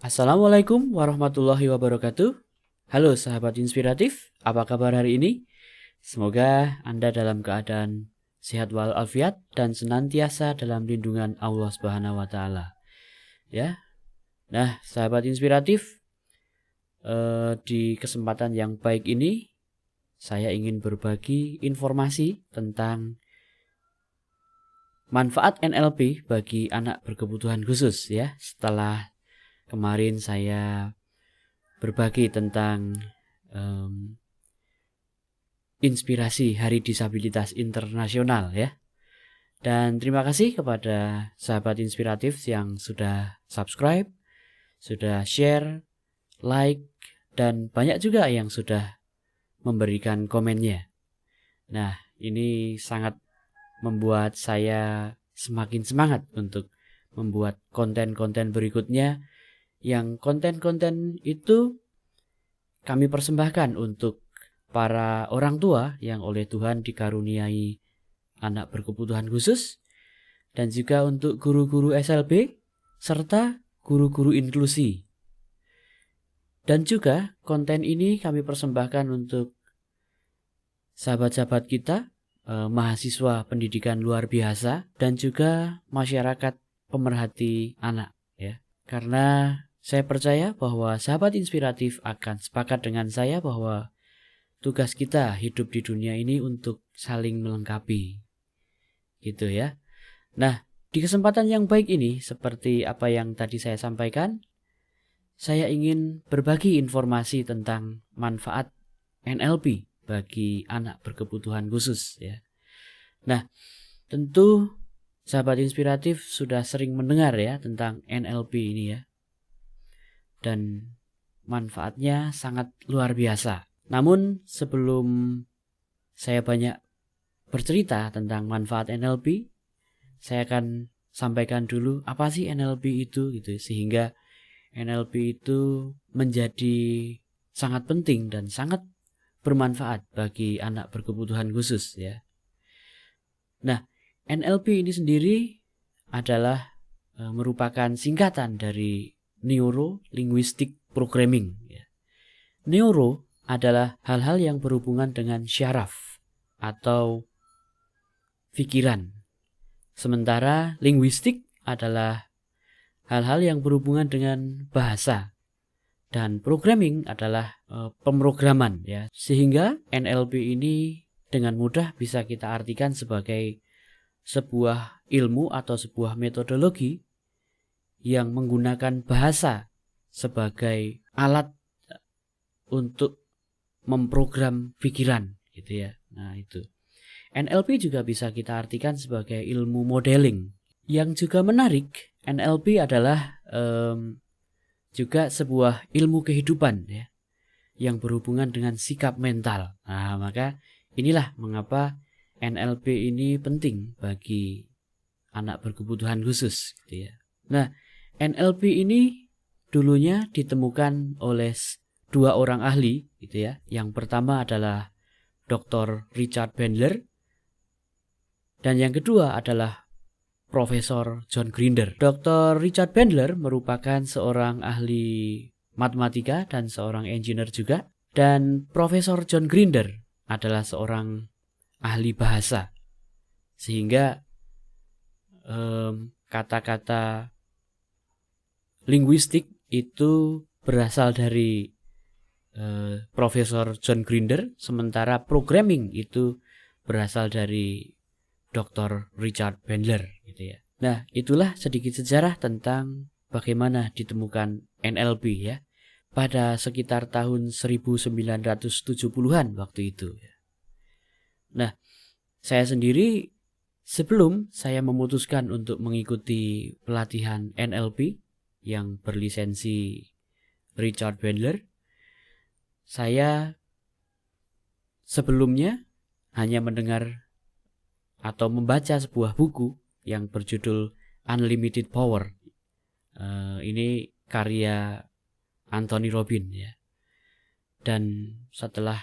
Assalamualaikum warahmatullahi wabarakatuh. Halo sahabat inspiratif, apa kabar hari ini? Semoga Anda dalam keadaan sehat walafiat dan senantiasa dalam lindungan Allah Subhanahu wa taala. Ya. Nah, sahabat inspiratif, di kesempatan yang baik ini saya ingin berbagi informasi tentang manfaat NLP bagi anak berkebutuhan khusus ya. Setelah kemarin saya berbagi tentang inspirasi Hari Disabilitas Internasional ya. Dan terima kasih kepada sahabat inspiratif yang sudah subscribe, sudah share, like, dan banyak juga yang sudah memberikan komennya. Nah, ini sangat membuat saya semakin semangat untuk membuat konten-konten berikutnya, yang konten-konten itu kami persembahkan untuk para orang tua yang oleh Tuhan dikaruniai anak berkebutuhan khusus, dan juga untuk guru-guru SLB serta guru-guru inklusi. Dan juga konten ini kami persembahkan untuk sahabat-sahabat kita, mahasiswa pendidikan luar biasa, dan juga masyarakat pemerhati anak ya. Karena saya percaya bahwa sahabat inspiratif akan sepakat dengan saya bahwa tugas kita hidup di dunia ini untuk saling melengkapi. Gitu ya. Nah, di kesempatan yang baik ini, seperti apa yang tadi saya sampaikan, saya ingin berbagi informasi tentang manfaat NLP bagi anak berkebutuhan khusus ya. Nah, tentu sahabat inspiratif sudah sering mendengar ya tentang NLP ini ya. Dan manfaatnya sangat luar biasa. Namun sebelum saya banyak bercerita tentang manfaat NLP, saya akan sampaikan dulu apa sih NLP itu gitu, sehingga NLP itu menjadi sangat penting dan sangat bermanfaat bagi anak berkebutuhan khusus ya. Nah, NLP ini sendiri adalah merupakan singkatan dari Neuro Linguistic Programming ya. Neuro adalah hal-hal yang berhubungan dengan syaraf atau pikiran. Sementara linguistik adalah hal-hal yang berhubungan dengan bahasa. Dan programming adalah pemrograman ya. Sehingga NLP ini dengan mudah bisa kita artikan sebagai sebuah ilmu atau sebuah metodologi yang menggunakan bahasa sebagai alat untuk memprogram pikiran gitu ya. Nah, itu. NLP juga bisa kita artikan sebagai ilmu modeling. Yang juga menarik, NLP adalah juga sebuah ilmu kehidupan ya, yang berhubungan dengan sikap mental. Nah, maka inilah mengapa NLP ini penting bagi anak berkebutuhan khusus gitu ya. Nah, NLP ini dulunya ditemukan oleh dua orang ahli gitu ya. Yang pertama adalah Dr. Richard Bandler, dan yang kedua adalah Profesor John Grinder. Dr. Richard Bandler merupakan seorang ahli matematika dan seorang engineer juga. Dan Profesor John Grinder adalah seorang ahli bahasa. Sehingga kata-kata linguistik itu berasal dari Profesor John Grinder. Sementara programming itu berasal dari Dr. Richard Bandler gitu ya. Nah, itulah sedikit sejarah tentang bagaimana ditemukan NLP ya, pada sekitar tahun 1970-an waktu itu ya. Nah, saya sendiri sebelum saya memutuskan untuk mengikuti pelatihan NLP yang berlisensi Richard Bandler, saya sebelumnya hanya mendengar atau membaca sebuah buku yang berjudul Unlimited Power. Ini karya Anthony Robbins ya. Dan setelah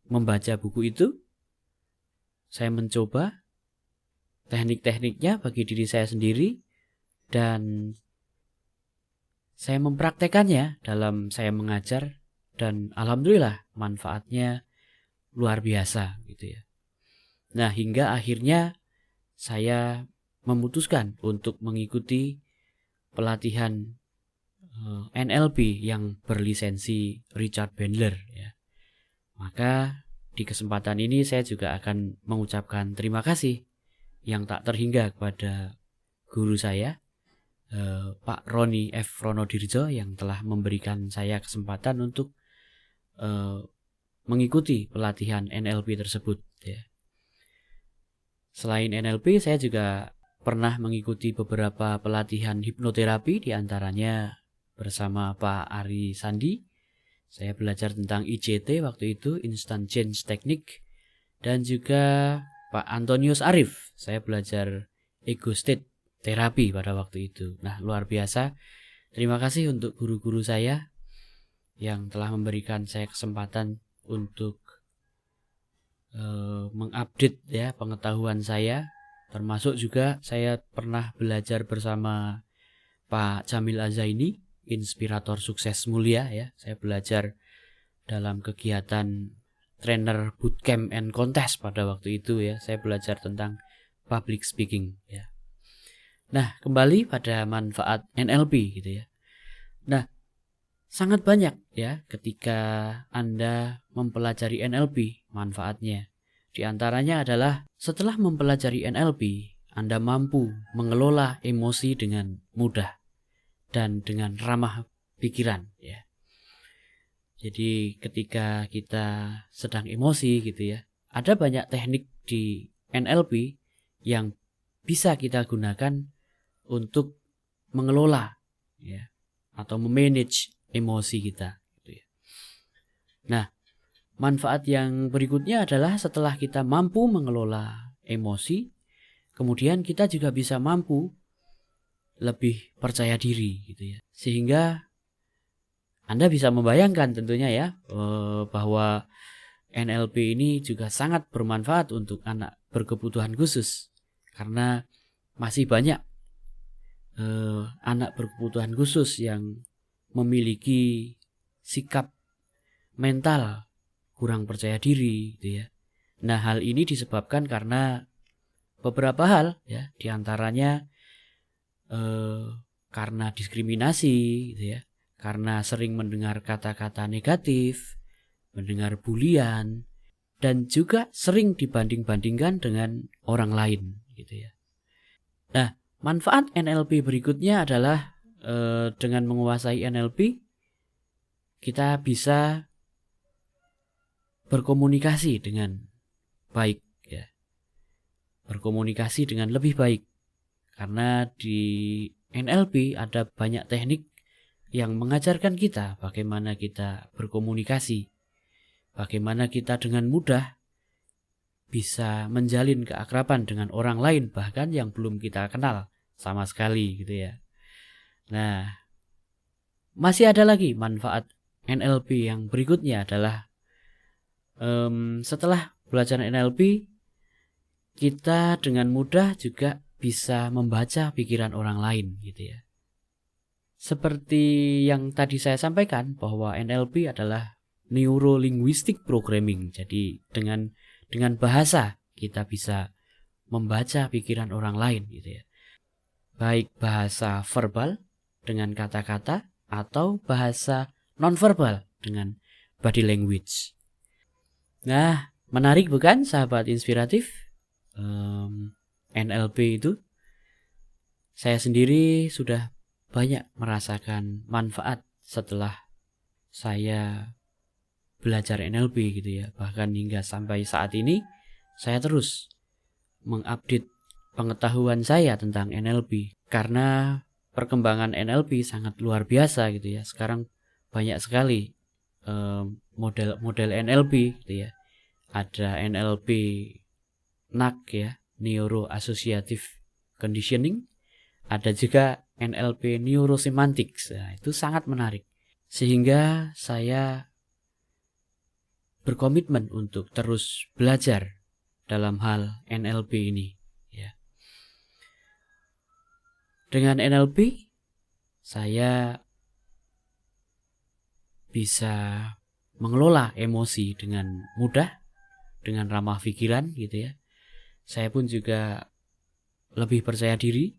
membaca buku itu, saya mencoba teknik-tekniknya bagi diri saya sendiri, dan saya mempraktekannya dalam saya mengajar dan alhamdulillah manfaatnya luar biasa gitu ya. Nah, hingga akhirnya saya memutuskan untuk mengikuti pelatihan NLP yang berlisensi Richard Bandler ya. Maka di kesempatan ini saya juga akan mengucapkan terima kasih yang tak terhingga kepada guru saya, Pak Roni F. Ronodirjo, yang telah memberikan saya kesempatan untuk mengikuti pelatihan NLP tersebut ya. Selain NLP, saya juga pernah mengikuti beberapa pelatihan hipnoterapi, diantaranya bersama Pak Ari Sandi. Saya belajar tentang ICT waktu itu, Instant Change Technique, dan juga Pak Antonius Arif. Saya belajar Ego State Terapi pada waktu itu. Nah, luar biasa. Terima kasih untuk guru-guru saya yang telah memberikan saya kesempatan untuk mengupdate ya pengetahuan saya. Termasuk juga saya pernah belajar bersama Pak Jamil Azaini, inspirator sukses mulia ya. Saya belajar dalam kegiatan trainer bootcamp and contest pada waktu itu ya. Saya belajar tentang public speaking ya. Nah, kembali pada manfaat NLP gitu ya. Nah, sangat banyak ya ketika Anda mempelajari NLP manfaatnya. Di antaranya adalah setelah mempelajari NLP, Anda mampu mengelola emosi dengan mudah dan dengan ramah pikiran ya. Jadi ketika kita sedang emosi gitu ya, ada banyak teknik di NLP yang bisa kita gunakan untuk mengelola ya atau memanage emosi kita gitu ya. Nah, manfaat yang berikutnya adalah setelah kita mampu mengelola emosi, kemudian kita juga bisa mampu lebih percaya diri gitu ya. Sehingga Anda bisa membayangkan tentunya ya bahwa NLP ini juga sangat bermanfaat untuk anak berkebutuhan khusus, karena masih banyak anak berkebutuhan khusus yang memiliki sikap mental kurang percaya diri gitu ya. Nah, hal ini disebabkan karena beberapa hal ya, diantaranya karena diskriminasi gitu ya, karena sering mendengar kata-kata negatif, mendengar bulian, dan juga sering dibanding-bandingkan dengan orang lain gitu ya. Nah, manfaat NLP berikutnya adalah dengan menguasai NLP kita bisa berkomunikasi dengan baik ya. Berkomunikasi dengan lebih baik. Karena di NLP ada banyak teknik yang mengajarkan kita bagaimana kita berkomunikasi. Bagaimana kita dengan mudah bisa menjalin keakraban dengan orang lain, bahkan yang belum kita kenal sama sekali gitu ya. Nah, masih ada lagi manfaat NLP yang berikutnya adalah setelah belajar NLP, kita dengan mudah juga bisa membaca pikiran orang lain gitu ya. Seperti yang tadi saya sampaikan bahwa NLP adalah Neuro Linguistic Programming. Jadi dengan bahasa kita bisa membaca pikiran orang lain gitu ya. Baik bahasa verbal dengan kata-kata atau bahasa nonverbal dengan body language. Nah, menarik bukan sahabat inspiratif? NLP itu saya sendiri sudah banyak merasakan manfaat setelah saya belajar NLP gitu ya. Bahkan hingga sampai saat ini saya terus mengupdate pengetahuan saya tentang NLP, karena perkembangan NLP sangat luar biasa gitu ya. Sekarang banyak sekali model NLP gitu ya. Ada NLP NAC ya, Neuro Associative Conditioning. Ada juga NLP Neurosemantics. Nah, itu sangat menarik. Sehingga saya berkomitmen untuk terus belajar dalam hal NLP ini ya. Dengan NLP saya bisa mengelola emosi dengan mudah, dengan ramah pikiran gitu ya. Saya pun juga lebih percaya diri.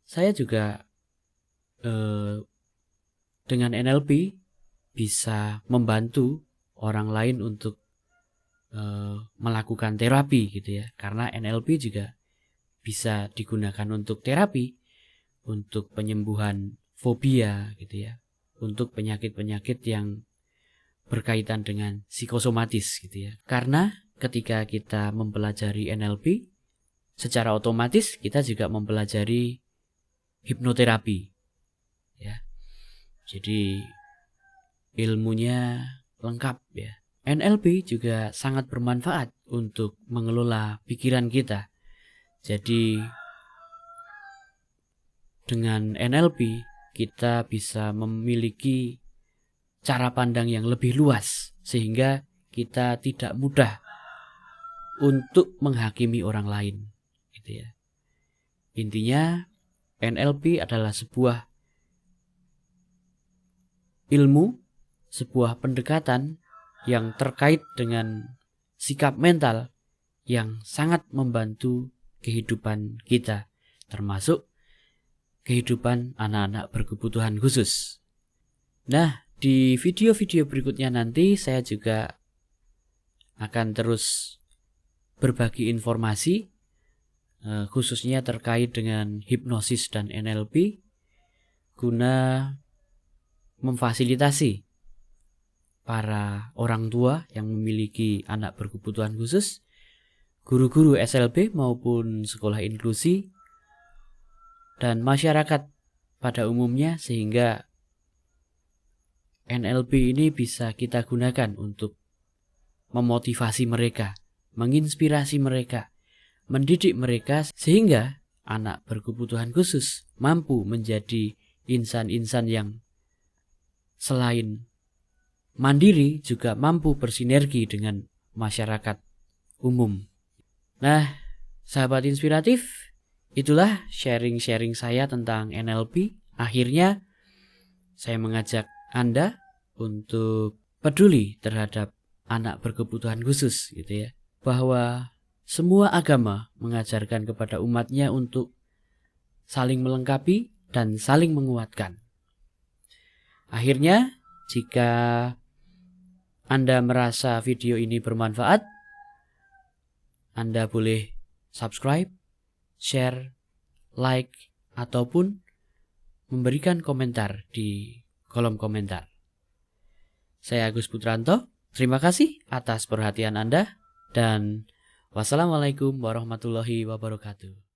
Saya juga dengan NLP bisa membantu orang lain untuk melakukan terapi gitu ya. Karena NLP juga bisa digunakan untuk terapi, untuk penyembuhan fobia gitu ya, untuk penyakit-penyakit yang berkaitan dengan psikosomatis gitu ya. Karena ketika kita mempelajari NLP, secara otomatis kita juga mempelajari hipnoterapi ya. Jadi ilmunya lengkap ya. NLP juga sangat bermanfaat untuk mengelola pikiran kita. Jadi dengan NLP kita bisa memiliki cara pandang yang lebih luas sehingga kita tidak mudah untuk menghakimi orang lain gitu ya. Intinya NLP adalah sebuah ilmu, sebuah pendekatan yang terkait dengan sikap mental yang sangat membantu kehidupan kita, termasuk kehidupan anak-anak berkebutuhan khusus. Nah, di video-video berikutnya nanti saya juga akan terus berbagi informasi khususnya terkait dengan hipnosis dan NLP guna memfasilitasi para orang tua yang memiliki anak berkebutuhan khusus, guru-guru SLB maupun sekolah inklusi, dan masyarakat pada umumnya sehingga NLP ini bisa kita gunakan untuk memotivasi mereka, menginspirasi mereka, mendidik mereka sehingga anak berkebutuhan khusus mampu menjadi insan-insan yang selain mandiri juga mampu bersinergi dengan masyarakat umum. Nah, sahabat inspiratif, itulah sharing-sharing saya tentang NLP. Akhirnya saya mengajak Anda untuk peduli terhadap anak berkebutuhan khusus gitu ya. Bahwa semua agama mengajarkan kepada umatnya untuk saling melengkapi dan saling menguatkan. Akhirnya, jika Anda merasa video ini bermanfaat, Anda boleh subscribe, share, like, ataupun memberikan komentar di kolom komentar. Saya Agus Putranto, terima kasih atas perhatian Anda, dan wassalamualaikum warahmatullahi wabarakatuh.